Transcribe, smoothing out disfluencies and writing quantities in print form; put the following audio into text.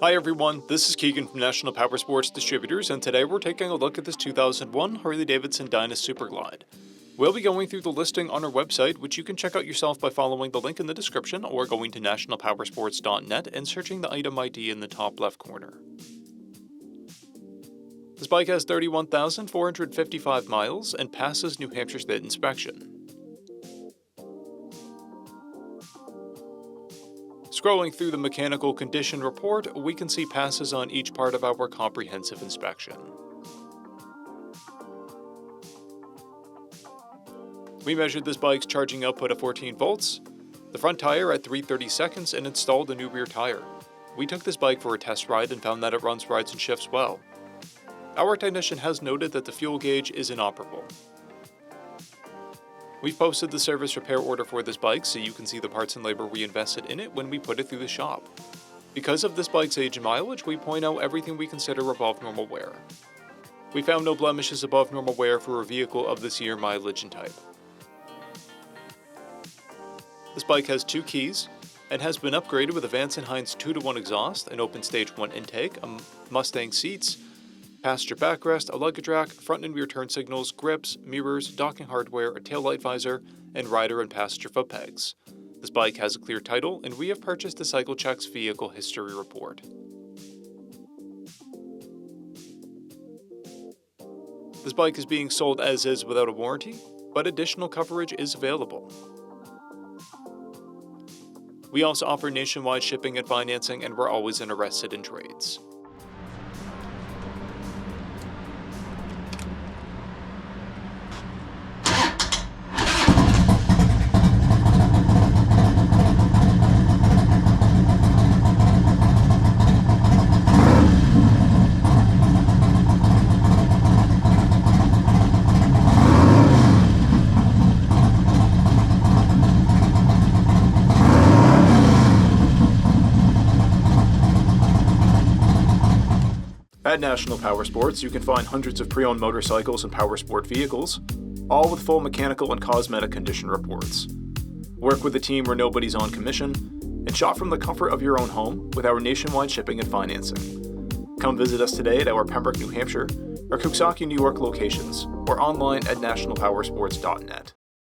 Hi everyone, this is Keegan from National Powersports Distributors, and today we're taking a look at this 2001 Harley-Davidson DYNA Superglide. We'll be going through the listing on our website, which you can check out yourself by following the link in the description or going to nationalpowersports.net and searching the item ID in the top left corner. This bike has 31,455 miles and passes New Hampshire State inspection. Scrolling through the mechanical condition report, we can see passes on each part of our comprehensive inspection. We measured this bike's charging output at 14 volts, the front tire at 3/30 seconds, and installed a new rear tire. We took this bike for a test ride and found that it runs, rides, and shifts well. Our technician has noted that the fuel gauge is inoperable. We've posted the service repair order for this bike so you can see the parts and labor we invested in it when we put it through the shop. Because of this bike's age and mileage, we point out everything we consider above normal wear. We found no blemishes above normal wear for a vehicle of this year, mileage, and type. This bike has 2 keys and has been upgraded with a Vance & Hines 2-to-1 exhaust, an open stage 1 intake, Mustang seats, passenger backrest, a luggage rack, front and rear turn signals, grips, mirrors, docking hardware, a taillight visor, and rider and passenger foot pegs. This bike has a clear title, and we have purchased the CycleCheck's vehicle history report. This bike is being sold as is without a warranty, but additional coverage is available. We also offer nationwide shipping and financing, and we're always interested in trades. At National Powersports, you can find hundreds of pre-owned motorcycles and powersport vehicles, all with full mechanical and cosmetic condition reports. Work with a team where nobody's on commission, and shop from the comfort of your own home with our nationwide shipping and financing. Come visit us today at our Pembroke, New Hampshire, or Coxsackie, New York locations, or online at nationalpowersports.net.